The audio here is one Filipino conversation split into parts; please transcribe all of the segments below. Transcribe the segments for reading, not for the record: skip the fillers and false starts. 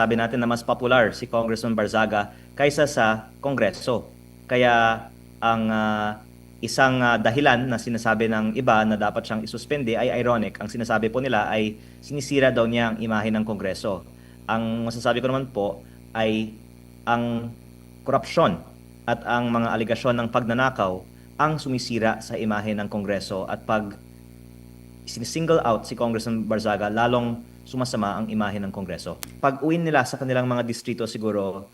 Sabi natin na mas popular si Congressman Barzaga kaysa sa Kongreso. Kaya ang isang dahilan na sinasabi ng iba na dapat siyang isuspende ay ironic. Ang sinasabi po nila ay sinisira daw niya ang imahe ng Kongreso. Ang masasabi ko naman po ay ang korupsyon at ang mga aligasyon ng pagnanakaw ang sumisira sa imahe ng Kongreso, at pag sinisingle out si Congressman Barzaga, lalong sumasama ang imahe ng Kongreso. Pag uwi nila sa kanilang mga distrito, siguro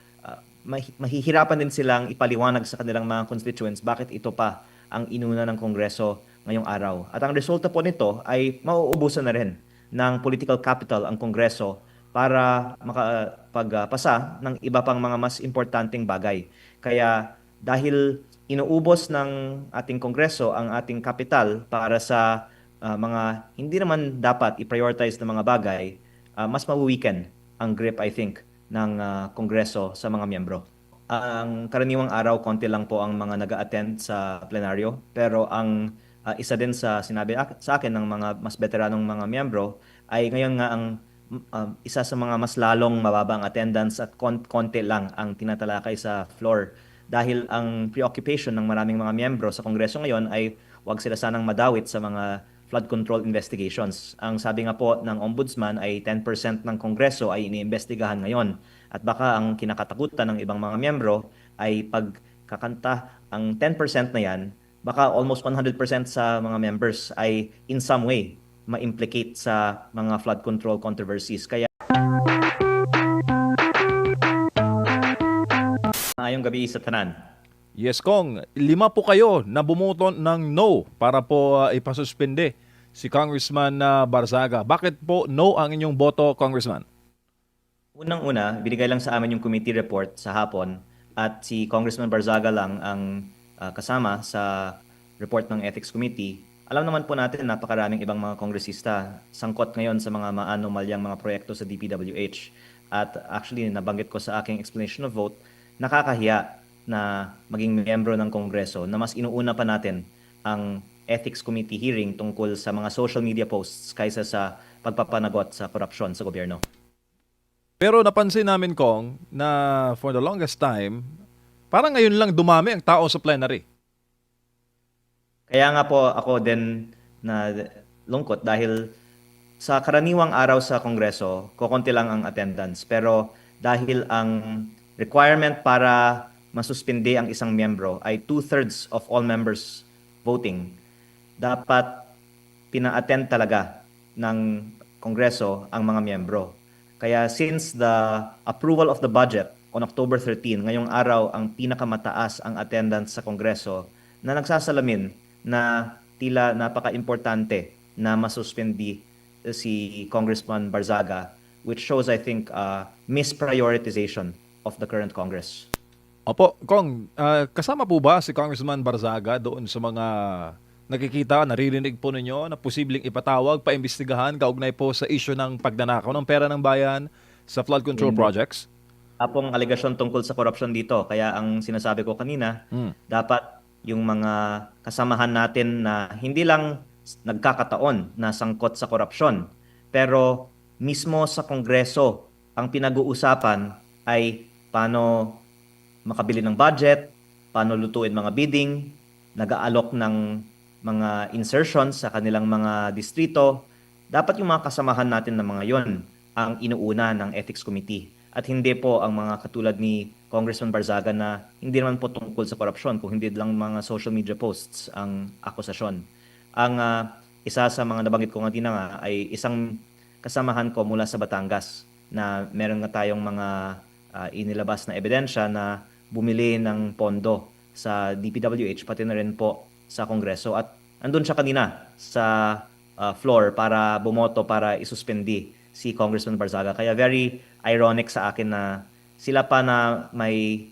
mahihirapan din silang ipaliwanag sa kanilang mga constituents bakit ito pa ang inuna ng Kongreso ngayong araw. At ang resulta po nito ay mauubusan na rin ng political capital ang Kongreso para makapagpasa ng iba pang mga mas importanteng bagay. Kaya dahil inuubos ng ating Kongreso ang ating kapital para sa mga hindi naman dapat i-prioritize na mga bagay, mas mawi-weaken ang grip, I think, ng Kongreso sa mga miyembro. Ang karaniwang araw, konti lang po ang mga nag-a-attend sa plenaryo, pero ang isa din sa sinabi sa akin ng mga mas veteranong mga miyembro ay ngayon nga ang isa sa mga mas lalong mababa ang attendance at konti lang ang tinatalakay sa floor, dahil ang preoccupation ng maraming mga miyembro sa Kongreso ngayon ay wag sila sanang madawit sa mga flood control investigations. Ang sabi nga po ng Ombudsman ay 10% ng Kongreso ay iniimbestigahan ngayon. At baka ang kinakatakutan ng ibang mga miyembro ay pagkakanta ang 10% na yan, baka almost 100% sa mga members ay in some way ma-implicate sa mga flood control controversies. Kaya ayong gabi sa tanan. Yes, Kong. 5 po kayo na bumoto ng no para po ipasuspende si Congressman Barzaga. Bakit po no ang inyong boto, Congressman? Unang-una, binigay lang sa amin yung committee report sa hapon, at si Congressman Barzaga lang ang kasama sa report ng Ethics Committee. Alam naman po natin napakaraming ibang mga kongresista sangkot ngayon sa mga maanomalyang mga proyekto sa DPWH. At actually, nabanggit ko sa aking explanation of vote, nakakahiya na maging miyembro ng Kongreso na mas inuuna pa natin ang Ethics Committee hearing tungkol sa mga social media posts kaysa sa pagpapanagot sa korupsyon sa gobyerno. Pero napansin namin, Kong, na for the longest time, parang ngayon lang dumami ang tao sa plenary. Kaya nga po ako din na lungkot dahil sa karaniwang araw sa Kongreso, kokonti lang ang attendance. Pero dahil ang requirement para masuspindi ang isang miyembro ay 2/3 of all members voting, dapat pina-attend talaga ng Kongreso ang mga miyembro. Kaya since the approval of the budget on October 13, ngayong araw ang pinakamataas ang attendance sa Kongreso, na nagsasalamin na tila napaka-importante na masuspendi si Congressman Barzaga, which shows, I think, misprioritization of the current Congress. Opo, Kong, kasama po ba si Congressman Barzaga doon sa mga nakikita, naririnig po ninyo na posibleng ipatawag, paimbestigahan kaugnay po sa issue ng pagnanakaw ng pera ng bayan sa flood control Hindi. projects? Apong aligasyon tungkol sa korupsyon dito. Kaya ang sinasabi ko kanina, dapat yung mga kasamahan natin na hindi lang nagkakataon na sangkot sa korupsyon, pero mismo sa Kongreso, ang pinag-uusapan ay paano makabili ng budget, paano lutuin mga bidding, nag-aalok ng mga insertions sa kanilang mga distrito. Dapat yung mga kasamahan natin na mga yon ang inuuna ng Ethics Committee. At hindi po ang mga katulad ni Congressman Barzaga na hindi naman po tungkol sa korupsyon, kung hindi lang mga social media posts ang akusasyon. Ang isa sa mga nabanggit ko kanina nga ay isang kasamahan ko mula sa Batangas na meron nga tayong mga inilabas na ebidensya na bumili ng pondo sa DPWH pati na rin po sa Kongreso, at andun siya kanina sa floor para bumoto para isuspendi si Congressman Barzaga. Kaya very ironic sa akin na sila pa na may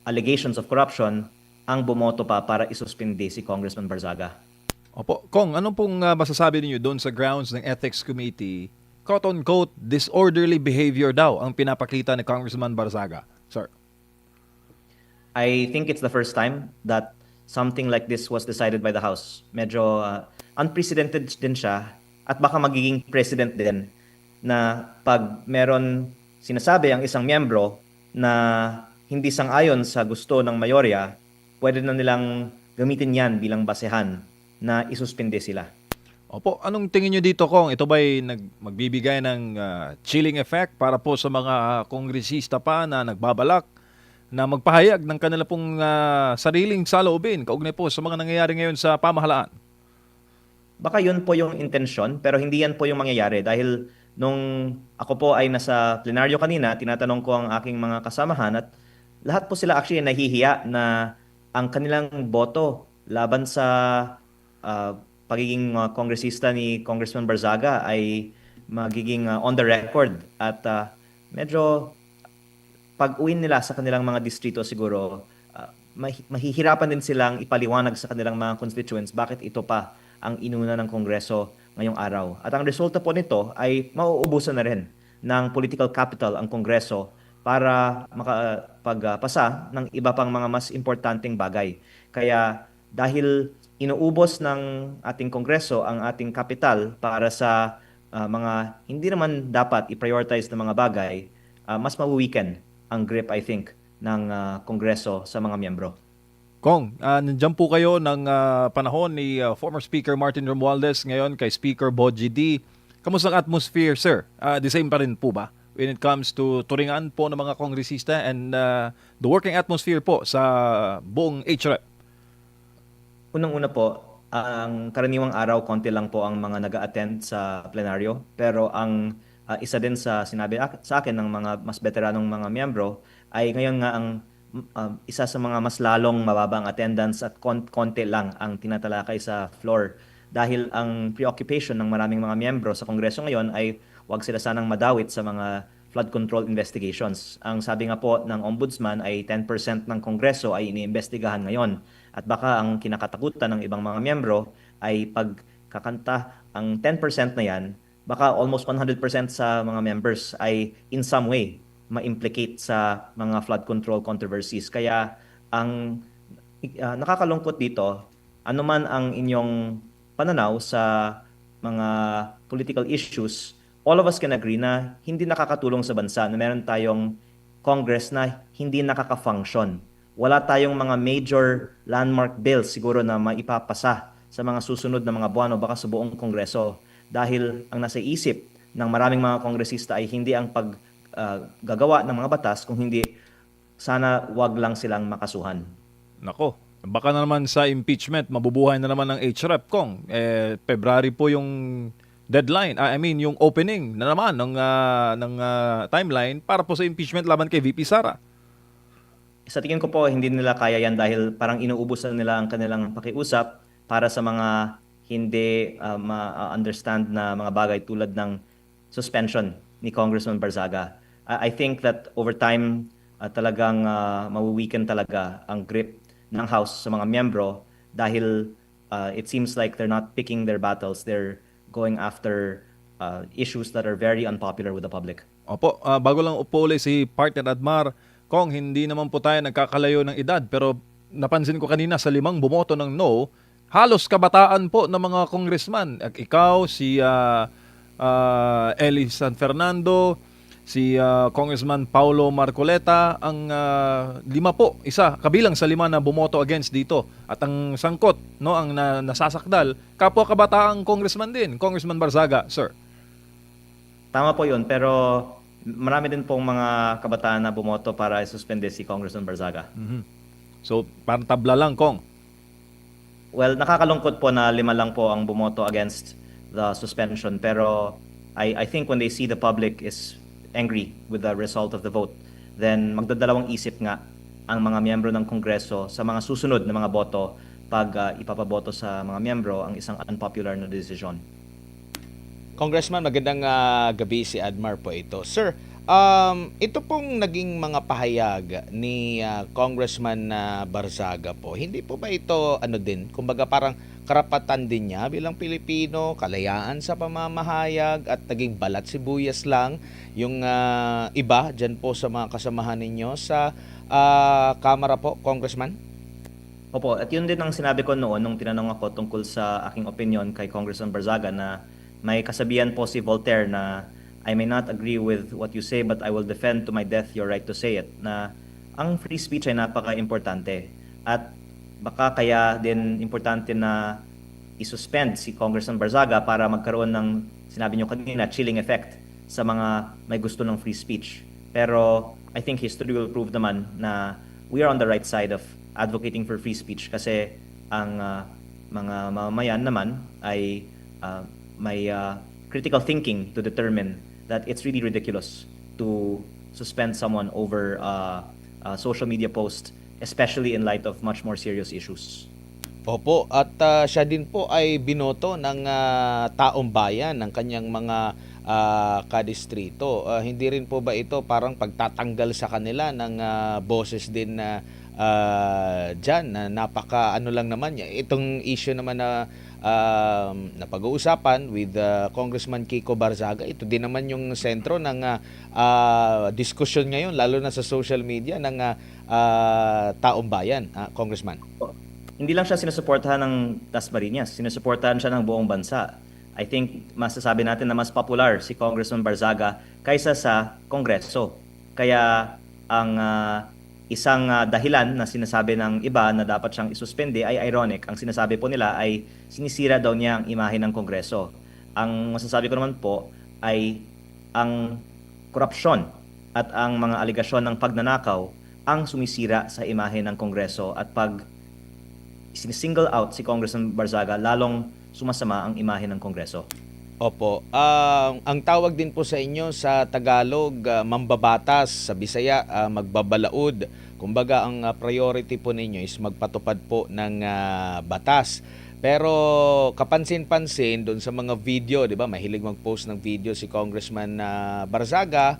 allegations of corruption ang bumoto pa para isuspendi si Congressman Barzaga. Opo, Kong, anong pong masasabi niyo doon sa grounds ng Ethics Committee? Quote-unquote, disorderly behavior daw ang pinapakita ni Congressman Barzaga. Sir. I think it's the first time that something like this was decided by the House. Medyo unprecedented din siya, at baka magiging precedent din na pag meron sinasabi ang isang miyembro na hindi sang-ayon sa gusto ng mayorya, pwede na nilang gamitin yan bilang basehan na isuspinde sila. Opo, anong tingin nyo dito, Kong? Ito ba'y magbibigay ng chilling effect para po sa mga kongresista pa na nagbabalak na magpahayag ng kanila pong sariling saloobin kaugnay po sa mga nangyayari ngayon sa pamahalaan? Baka yun po yung intensyon, pero hindi yan po yung mangyayari dahil nung ako po ay nasa plenaryo kanina, tinatanong ko ang aking mga kasamahan at lahat po sila actually nahihiya na ang kanilang boto laban sa ah, pagiging kongresista ni Congressman Barzaga ay magiging on the record at medyo pag-uwi nila sa kanilang mga distrito siguro, mahihirapan din silang ipaliwanag sa kanilang mga constituents bakit ito pa ang inuna ng Kongreso ngayong araw. At ang resulta po nito ay mauubusan na rin ng political capital ang Kongreso para makapagpasa ng iba pang mga mas importanteng bagay. Kaya dahil inuubos ng ating Kongreso ang ating kapital para sa mga hindi naman dapat i-prioritize na mga bagay, mas mawiweaken ang grip, I think, ng Kongreso sa mga miyembro. Kong, nandiyan po kayo ng panahon ni former Speaker Martin Romualdez ngayon kay Speaker Bogie D. Kamusta ang atmosphere, sir? The same pa rin po ba when it comes to turingan po ng mga kongresista and the working atmosphere po sa buong HREP? Unang-una po, ang karaniwang araw, konti lang po ang mga nag-a-attend sa plenaryo. Pero ang isa din sa sinabi sa akin ng mga mas veteranong mga miyembro ay ngayon nga ang isa sa mga mas lalong mababang attendance at konti lang ang tinatalakay sa floor. Dahil ang preoccupation ng maraming mga miyembro sa Kongreso ngayon ay wag sila sanang madawit sa mga flood control investigations. Ang sabi nga po ng Ombudsman ay 10% ng Kongreso ay iniimbestigahan ngayon. At baka ang kinakatakutan ng ibang mga miyembro ay pagkakanta ang 10% na yan, baka almost 100% sa mga members ay in some way ma-implicate sa mga flood control controversies. Kaya ang nakakalungkot dito, anuman ang inyong pananaw sa mga political issues, all of us can agree na hindi nakakatulong sa bansa na meron tayong Congress na hindi nakaka-function. Wala tayong mga major landmark bills siguro na maipapasa sa mga susunod na mga buwan o baka sa buong Kongreso. Dahil ang nasa isip ng maraming mga kongresista ay hindi ang paggagawa ng mga batas, kung hindi sana wag lang silang makasuhan. Nako, baka na naman sa impeachment, mabubuhay na naman ng HREP, Kong. February po yung deadline, yung opening na naman ng timeline para po sa impeachment laban kay VP Sara. Sa tingin ko po, hindi nila kaya yan dahil parang inuubusan nila ang kanilang pakiusap para sa mga hindi ma-understand na mga bagay tulad ng suspension ni Congressman Barzaga. I think that over time, talagang mawiweaken talaga ang grip ng House sa mga miyembro dahil it seems like they're not picking their battles. They're going after issues that are very unpopular with the public. Opo, bago lang upo ulit si partner Admar, Kong, hindi naman po tayo nagkakalayo ng edad pero napansin ko kanina sa 5 bumoto ng no, halos kabataan po ng mga congressman. Ikaw, si Eli San Fernando, si Congressman Paulo Marcoleta, ang 5 po, isa kabilang sa 5 na bumoto against dito. At ang sangkot, no, ang nasasakdal, kapwa kabataang congressman din, Congressman Barzaga, sir. Tama po yun, pero marami din pong mga kabataan na bumoto para isuspende si Congressman Barzaga. So, parang tabla lang, Kong. Well, nakakalungkot po na 5 lang po ang bumoto against the suspension. Pero I think when they see the public is angry with the result of the vote, then magdadalawang isip nga ang mga miyembro ng Kongreso sa mga susunod na mga boto pag ipapaboto sa mga miyembro ang isang unpopular na desisyon. Congressman, magandang gabi, si Admar po ito. Sir, ito pong naging mga pahayag ni Congressman Barzaga po, hindi po ba ito kumbaga parang karapatan din niya bilang Pilipino, kalayaan sa pamamahayag at naging balat sibuyas lang yung iba dyan po sa mga kasamahan ninyo sa Kamara po, Congressman? Opo, at yun din ang sinabi ko noon nung tinanong ako tungkol sa aking opinion kay Congressman Barzaga na may kasabihan po si Voltaire na I may not agree with what you say, but I will defend to my death your right to say it, na ang free speech ay napaka-importante. At baka kaya din importante na isuspend si Congressman Barzaga para magkaroon ng, sinabi niyo kanina, chilling effect sa mga may gusto ng free speech. Pero I think history will prove naman na we are on the right side of advocating for free speech kasi ang mga mamamayan naman ay may critical thinking to determine that it's really ridiculous to suspend someone over a social media post, especially in light of much more serious issues. Opo, at siya din po ay binoto ng taong bayan ng kanyang mga kadistrito. Hindi rin po ba ito parang pagtatanggal sa kanila ng boses din na dyan na napaka ano lang naman itong issue naman na pag-uusapan with Congressman Kiko Barzaga, ito din naman yung sentro ng diskusyon ngayon lalo na sa social media ng taong bayan, Congressman. Hindi lang siya sinusuportahan ng Dasmariñas, sinusuportahan siya ng buong bansa. I think masasabi natin na mas popular si Congressman Barzaga kaysa sa Kongreso. Kaya ang isang dahilan na sinasabi ng iba na dapat siyang isuspende ay ironic. Ang sinasabi po nila ay sinisira daw niya ang imahe ng Kongreso. Ang masasabi ko naman po ay ang korupsyon at ang mga aligasyon ng pagnanakaw ang sumisira sa imahe ng Kongreso, at pag sinisingle out si Congressman Barzaga, lalong sumasama ang imahe ng Kongreso. Opo. Ang tawag din po sa inyo sa Tagalog, mambabatas, sa Bisaya, magbabalaod. Kumbaga, ang priority po ninyo is magpatupad po ng batas. Pero kapansin-pansin doon sa mga video, 'di ba? Mahilig mag-post ng video si Congressman Barzaga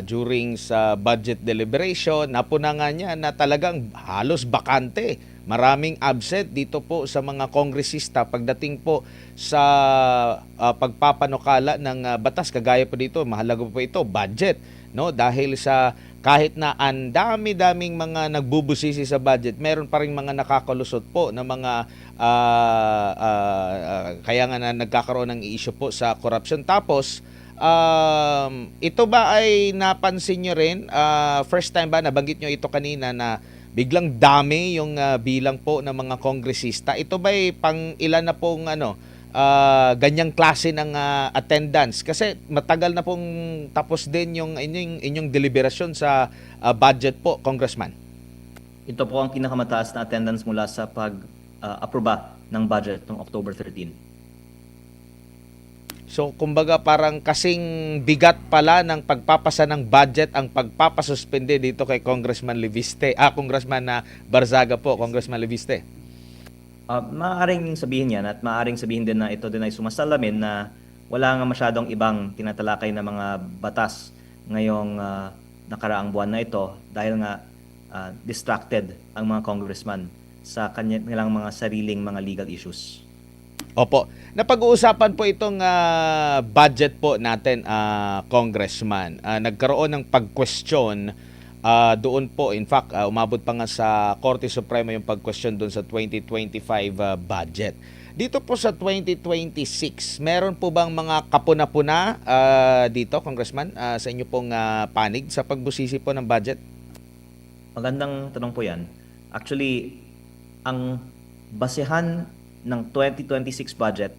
during sa budget deliberation. Napuna nga niya na talagang halos bakante. Maraming absent dito po sa mga kongresista pagdating po sa pagpapanukala ng batas. Kagaya po dito, mahalaga po ito, budget, no? Dahil sa kahit na ang dami-daming mga nagbubusisi sa budget, meron pa ring mga nakakalusot po na mga kaya nga na nagkakaroon ng issue po sa corruption. Tapos ito ba ay napansin nyo rin? First time ba nabanggit nyo ito kanina na biglang dami yung bilang po ng mga kongresista? Ito ba ay pang ilan na pong ganyang klase ng attendance? Kasi matagal na pong tapos din yung inyong deliberasyon sa budget po, Congressman. Ito po ang pinakamataas na attendance mula sa pag-aproba ng budget noong October 13. So, kumbaga parang kasing bigat pala ng pagpapasa ng budget ang pagpapasuspende dito kay Congressman Leviste. Congressman Barzaga po, Congressman Leviste. Maaaring sabihin yan, at maaaring sabihin din na ito din ay sumasalamin na wala nga masyadong ibang tinatalakay na mga batas ngayong nakaraang buwan na ito dahil nga distracted ang mga congressman sa kanilang mga sariling mga legal issues. Opo. Napag-uusapan po itong budget po natin, Congressman. Nagkaroon ng pag-question doon po. In fact, umabot pa nga sa Korte Suprema yung pag-question doon sa 2025 budget. Dito po sa 2026, meron po bang mga kapuna-puna dito, Congressman, sa inyo pong panig sa pagbusisi po ng budget? Magandang tanong po yan. Actually, ang basehan ng 2026 budget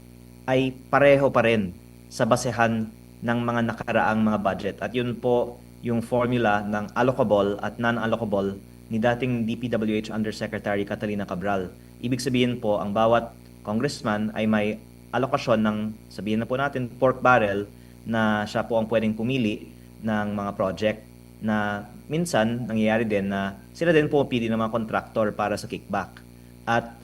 ay pareho pa rin sa basehan ng mga nakaraang mga budget. At yun po yung formula ng allocable at non-allocable ni dating DPWH Undersecretary Catalina Cabral. Ibig sabihin po, ang bawat congressman ay may alokasyon ng, sabihin na po natin, pork barrel na siya po ang pwedeng pumili ng mga project na minsan nangyayari din na sila din po pili ng mga contractor para sa kickback. At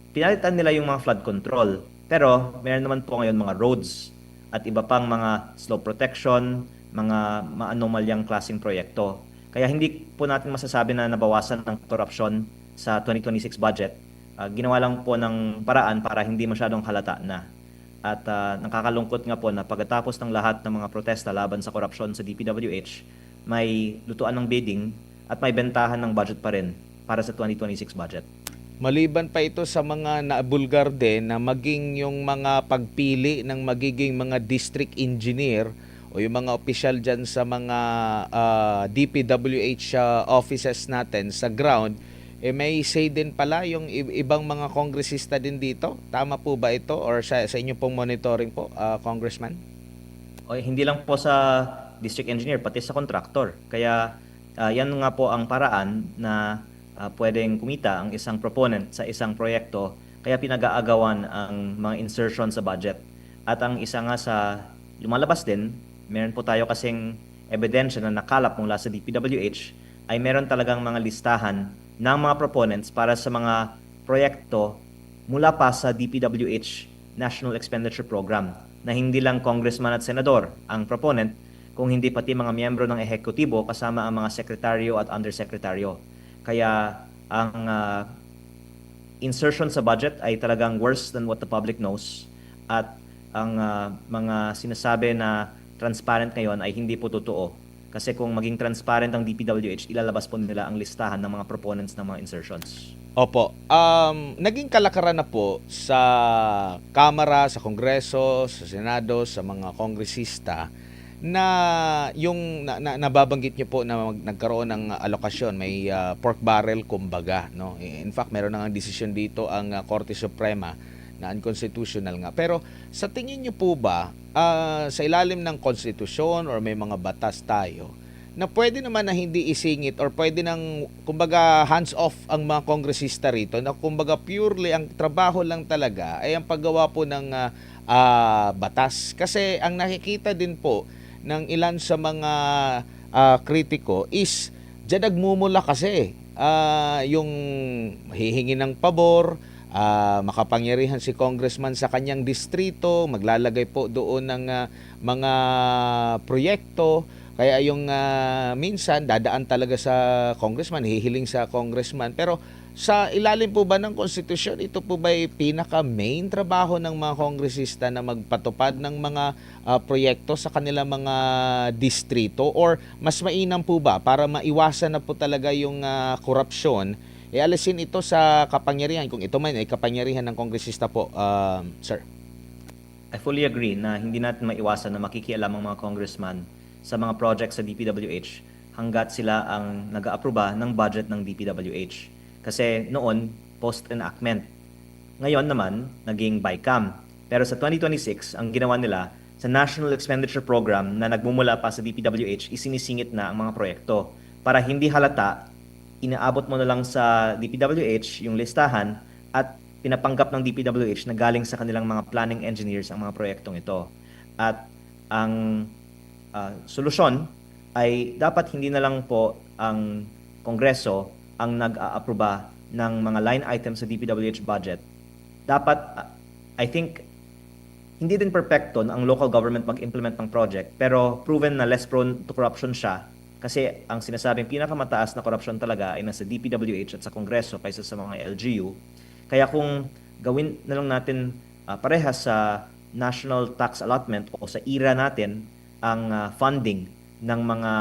pinalitan nila yung mga flood control. Pero meron naman po ngayon mga roads at iba pang mga slope protection, mga maanomalyang klaseng proyekto. Kaya hindi po natin masasabi na nabawasan ng korupsyon sa 2026 budget. Ginawa lang po ng paraan para hindi masyadong halata na. At nakakalungkot nga po na pagkatapos ng lahat ng mga protesta laban sa korupsyon sa DPWH, may lutuan ng bidding at may bentahan ng budget pa rin para sa 2026 budget. Maliban pa ito sa mga nabulgar din na maging yung mga pagpili ng magiging mga district engineer o yung mga opisyal dyan sa mga DPWH offices natin sa ground, may say din pala yung ibang mga kongresista din dito. Tama po ba ito or sa inyo pong monitoring po, Congressman? O hindi lang po sa district engineer, pati sa contractor. Kaya yan nga po ang paraan na pwedeng kumita ang isang proponent sa isang proyekto, kaya pinag-aagawan ang mga insertion sa budget. At ang isa nga sa lumalabas din, meron po tayo kasing ebidensya na nakalap mula sa DPWH, ay meron talagang mga listahan ng mga proponents para sa mga proyekto mula pa sa DPWH National Expenditure Program, na hindi lang congressman at senador ang proponent, kung hindi pati mga miyembro ng ehekutibo kasama ang mga sekretaryo at undersekretaryo. Kaya ang insertion sa budget ay talagang worse than what the public knows, at ang mga sinasabi na transparent ngayon ay hindi po totoo. Kasi kung maging transparent ang DPWH, ilalabas po nila ang listahan ng mga proponents ng mga insertions. Opo. Naging kalakaran na po sa Kamara, sa Kongreso, sa Senado, sa mga kongresista na yung nababanggit niyo po na nagkaroon ng alokasyon, may pork barrel kumbaga, no? In fact, meron na ng desisyon dito ang Korte Suprema na unconstitutional nga. Pero sa tingin niyo po ba sa ilalim ng konstitusyon or may mga batas tayo na pwede naman na hindi isingit or pwede nang kumbaga hands off ang mga kongresista rito, na kumbaga purely ang trabaho lang talaga ay ang paggawa po ng batas? Kasi ang nakikita din po ng ilan sa mga kritiko is diyan nagmumula kasi yung hihingi ng pabor, makapangyarihan si congressman sa kanyang distrito, maglalagay po doon ng mga proyekto. Kaya yung minsan dadaan talaga sa congressman, hihiling sa congressman. Pero sa ilalim po ba ng konstitusyon, ito po ba ay pinaka-main trabaho ng mga kongresista na magpatupad ng mga proyekto sa kanilang mga distrito? Or mas mainam po ba para maiwasan na po talaga yung korupsyon, alisin ito sa kapangyarihan, kung ito man ay kapangyarihan ng kongresista po, sir? I fully agree na hindi natin maiwasan na makikialam ang mga congressman sa mga projects sa DPWH hanggat sila ang nag-aaproba ng budget ng DPWH. Kasi noon, post-enactment. Ngayon naman, naging BICAM. Pero sa 2026, ang ginawa nila sa National Expenditure Program na nagmumula pa sa DPWH, isinisingit na ang mga proyekto. Para hindi halata, inaabot mo na lang sa DPWH yung listahan at pinapanggap ng DPWH na galing sa kanilang mga planning engineers ang mga proyektong ito. At ang solusyon ay dapat hindi na lang po ang Kongreso ang nag-aaproba ng mga line items sa DPWH budget. Dapat, I think, hindi din perfecto na ang local government mag-implement ng project, pero proven na less prone to corruption siya, kasi ang sinasabing pinakamataas na corruption talaga ay nasa DPWH at sa Kongreso kaysa sa mga LGU. Kaya kung gawin na lang natin parehas sa national tax allotment o sa IRA natin ang funding ng mga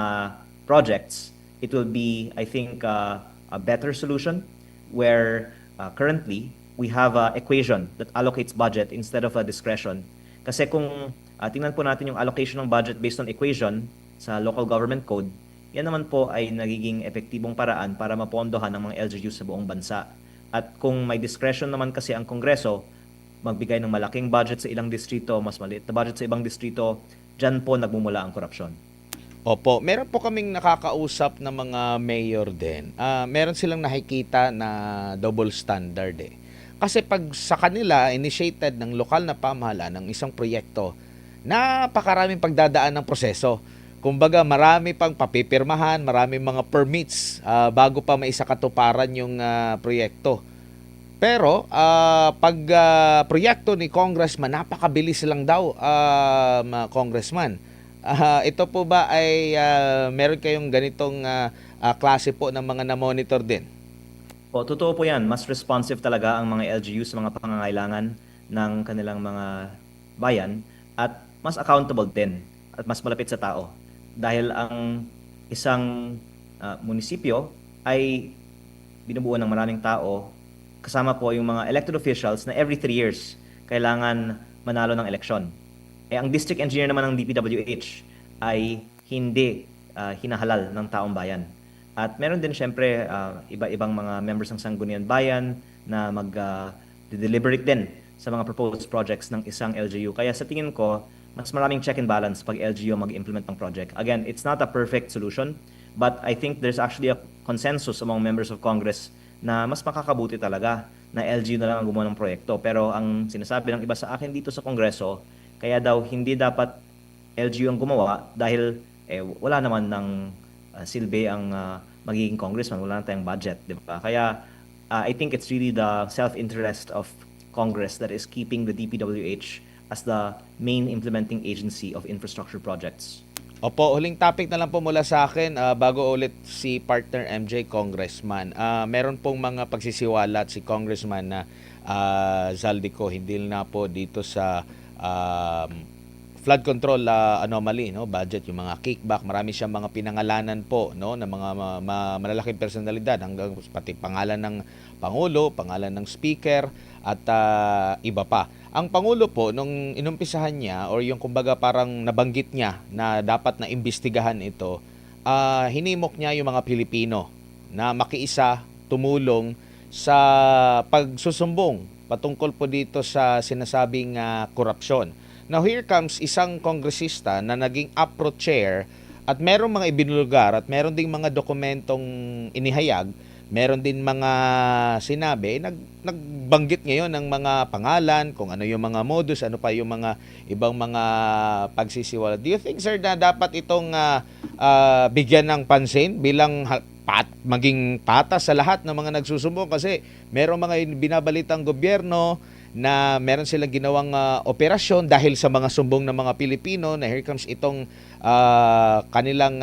projects, it will be, I think, a better solution where currently we have a equation that allocates budget instead of a discretion. Kasi kung tingnan po natin yung allocation ng budget based on equation sa local government code, yan naman po ay nagiging epektibong paraan para mapondohan ng mga LGU sa buong bansa. At kung may discretion naman kasi ang Kongreso, magbigay ng malaking budget sa ilang distrito, mas maliit na budget sa ibang distrito, dyan po nagmumula ang korupsyon. Opo, meron po kaming nakakausap na mga mayor din. Meron silang nakikita na double standard eh. Kasi pag sa kanila, initiated ng lokal na pamahalaan ng isang proyekto, napakaraming pagdadaan ng proseso. Kumbaga, marami pang papipirmahan, marami mga permits bago pa maisakatuparan yung proyekto. Pero pag proyekto ni congressman, napakabilis lang daw, congressman. Ito po ba ay meron kayong ganitong klase po ng mga na-monitor din? O, totoo po yan. Mas responsive talaga ang mga LGU sa mga pangangailangan ng kanilang mga bayan, at mas accountable din at mas malapit sa tao. Dahil ang isang munisipyo ay binubuo ng maraming tao, kasama po yung mga elected officials na every 3 years kailangan manalo ng eleksyon. Ang district engineer naman ng DPWH ay hindi hinahalal ng taong bayan. At meron din syempre iba-ibang mga members ng Sangguniang Bayan na deliberate din sa mga proposed projects ng isang LGU. Kaya sa tingin ko, mas maraming check and balance pag LGU mag-implement ng project. Again, it's not a perfect solution, but I think there's actually a consensus among members of Congress na mas makakabuti talaga na LGU na lang ang gumawa ng proyekto. Pero ang sinasabi ng iba sa akin dito sa Kongreso, kaya daw hindi dapat LGU ang gumawa dahil wala naman ng silbi ang magiging congressman, wala na tayong budget, di ba? Kaya I think it's really the self-interest of Congress that is keeping the DPWH as the main implementing agency of infrastructure projects. Opo, huling topic na lang po mula sa akin bago ulit si partner MJ Congressman. Meron pong mga pagsisiwalat si Congressman na Zaldico hindi na po dito sa flood control anomaly, no, budget, yung mga kickback, marami siyang mga pinangalanan po, no, ng mga malalaking personalidad, hanggang pati pangalan ng pangulo, pangalan ng speaker at iba pa. Ang pangulo po nung inumpisahan niya or yung kumbaga parang nabanggit niya na dapat na imbestigahan ito, hinimok niya yung mga Pilipino na makiisa, tumulong sa pagsusumbong patungkol po dito sa sinasabing korupsyon. Now here comes isang kongresista na naging APRO chair at merong mga ibinulgar at meron ding mga dokumentong inihayag, meron din mga sinabi, nagbanggit ngayon ng mga pangalan, kung ano yung mga modus, ano pa yung mga ibang mga pagsisiwala. Do you think, sir, na dapat itong bigyan ng pansin bilang maging patas sa lahat ng mga nagsusumbong? Kasi merong mga binabalitang gobyerno na meron silang ginawang operasyon dahil sa mga sumbong ng mga Pilipino, na here comes itong kanilang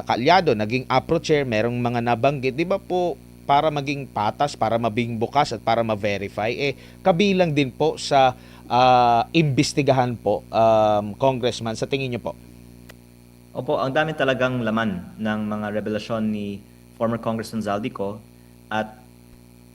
kaalyado, naging APRO chair, merong mga nabanggit. Di ba po, para maging patas, para mabing bukas at para ma-verify, kabilang din po sa imbestigahan po, Congressman, sa tingin niyo po? Opo, ang dami talagang laman ng mga revelasyon ni former Congressman Zaldico at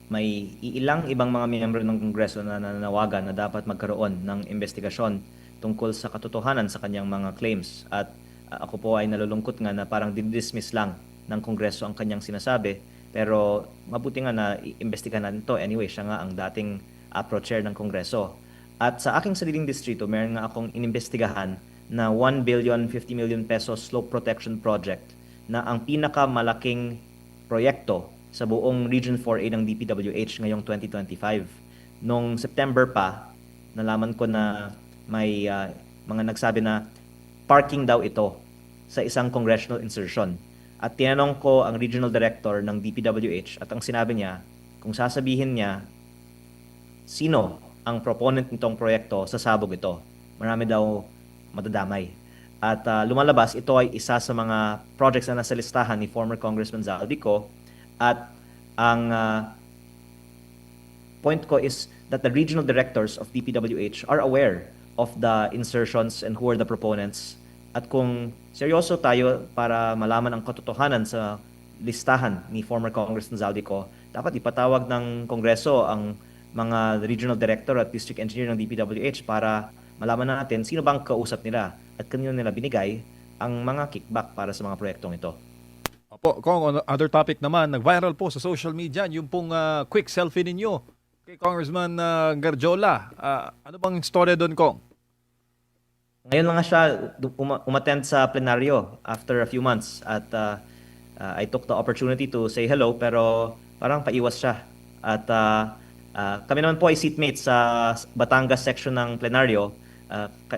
may ilang ibang mga miyembro ng Kongreso na nananawagan na dapat magkaroon ng investigasyon tungkol sa katotohanan sa kanyang mga claims. At ako po ay nalulungkot nga na parang dinidismiss lang ng Kongreso ang kanyang sinasabi. Pero mabuti nga na iimbestigahan natin ito. Anyway, siya nga ang dating APRO chair ng Kongreso. At sa aking sariling distrito, meron nga akong inimbestigahan na 1 billion 50 million pesos slope protection project na ang pinakamalaking proyekto sa buong Region 4A ng DPWH ngayong 2025. Noong September pa, nalaman ko na may mga nagsabi na parking daw ito sa isang congressional insertion. At tinanong ko ang regional director ng DPWH at ang sinabi niya, kung sasabihin niya sino ang proponent nitong proyekto, sasabog ito. Marami daw madadamay. At lumalabas, ito ay isa sa mga projects na nasa listahan ni former Congressman Zaldico. At ang point ko is that the regional directors of DPWH are aware of the insertions and who are the proponents. At kung seryoso tayo para malaman ang katotohanan sa listahan ni former Congressman Zaldico, dapat ipatawag ng Kongreso ang mga regional director at district engineer ng DPWH para malaman natin sino bang kausap nila at kanino nila binigay ang mga kickback para sa mga proyektong ito. Opo, Kong, on other topic naman, nag-viral po sa social media yung pong quick selfie ninyo kay Congressman Garjola. Ano bang story doon, Kong? Ngayon lang nga siya umattend sa plenaryo after a few months at I took the opportunity to say hello pero parang paiwas siya. At kami naman po ay seatmates sa Batangas section ng plenaryo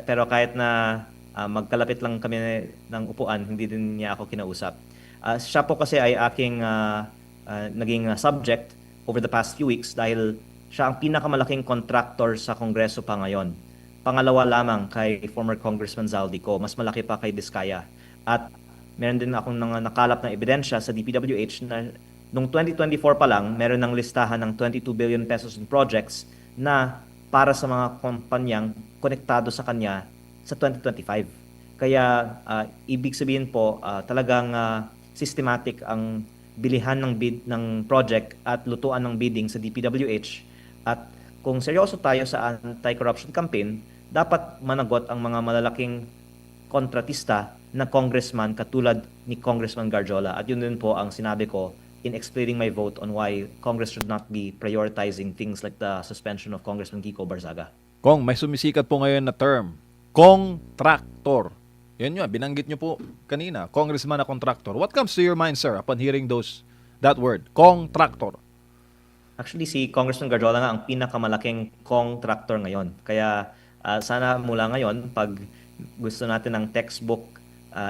pero kahit na magkalapit lang kami ng upuan, hindi din niya ako kinausap. Siya po kasi ay aking naging subject over the past few weeks dahil siya ang pinakamalaking contractor sa Kongreso pa ngayon. Pangalawa lamang kay former Congressman Zaldico, mas malaki pa kay Diskaya. At meron din akong nakalap na ebidensya sa DPWH na noong 2024 pa lang, meron ng listahan ng 22 billion pesos in projects na para sa mga kumpanyang konektado sa kanya sa 2025. Kaya ibig sabihin po talagang systematic ang bilihan ng bid ng project at lutuan ng bidding sa DPWH. At kung seryoso tayo sa anti-corruption campaign, dapat managot ang mga malalaking kontratista na congressman katulad ni Congressman Garjola. At yun din po ang sinabi ko in explaining my vote on why Congress should not be prioritizing things like the suspension of Congressman Kiko Barzaga. Kong, may sumisikat po ngayon na term, contractor. Yan yun, binanggit nyo po kanina, congressman na contractor. What comes to your mind, sir, upon hearing that word, contractor? Actually, si Congressman Garjola nga ang pinakamalaking contractor ngayon. Kaya sana mula ngayon, pag gusto natin ng textbook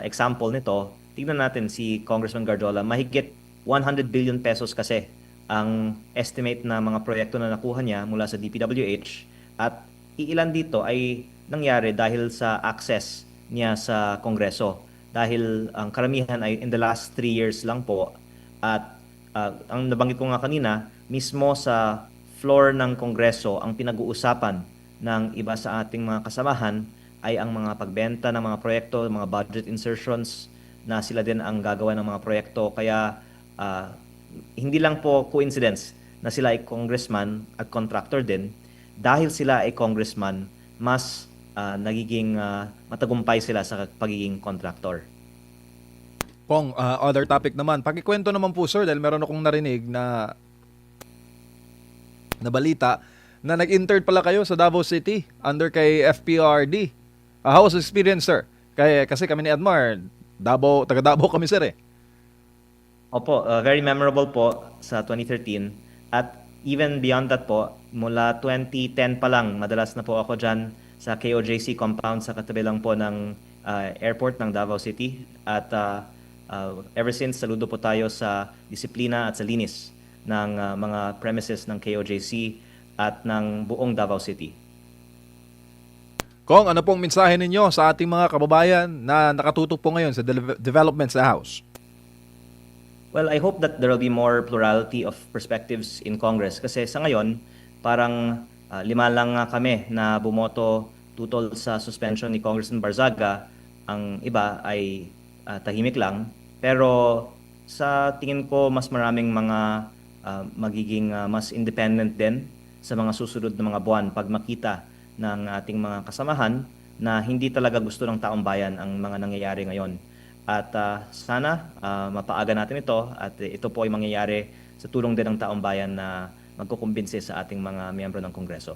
example nito, tignan natin si Congressman Garjola, mahigit 100 billion pesos kasi ang estimate na mga proyekto na nakuha niya mula sa DPWH at iilan dito ay nangyari dahil sa access niya sa Kongreso. Dahil ang karamihan ay in the last 3 years lang po at ang nabanggit ko nga kanina, mismo sa floor ng Kongreso, ang pinag-uusapan ng iba sa ating mga kasamahan ay ang mga pagbenta ng mga proyekto, mga budget insertions na sila din ang gagawa ng mga proyekto. Kaya hindi lang po coincidence na sila ay congressman at contractor din. Dahil sila ay congressman, mas nagiging matagumpay sila sa pagiging contractor. Kong, other topic naman. Pakikwento naman po, sir, dahil meron akong narinig na balita na nag-intern pala kayo sa Davao City under kay FPRD. How was the experience, sir? Kasi kami ni Edmar, taga Davao kami, sir eh. Opo, very memorable po sa 2013 at even beyond that po, mula 2010 pa lang, madalas na po ako dyan sa KOJC compound sa katabi lang po ng airport ng Davao City at ever since saludo po tayo sa disiplina at sa linis ng mga premises ng KOJC at ng buong Davao City. Kong, ano pong mensahe ninyo sa ating mga kababayan na nakatutok po ngayon sa development sa House? Well, I hope that there will be more plurality of perspectives in Congress kasi sa ngayon, parang 5 lang nga kami na bumoto tutol sa suspension ni Congressman Barzaga. Ang iba ay tahimik lang. Pero sa tingin ko, mas maraming mga magiging mas independent din sa mga susunod na mga buwan pag makita ng ating mga kasamahan na hindi talaga gusto ng taong bayan ang mga nangyayari ngayon. At sana mapaaga natin ito at ito po ay mangyayari sa tulong din ng taong bayan na magkukumbinsi sa ating mga miyembro ng Kongreso.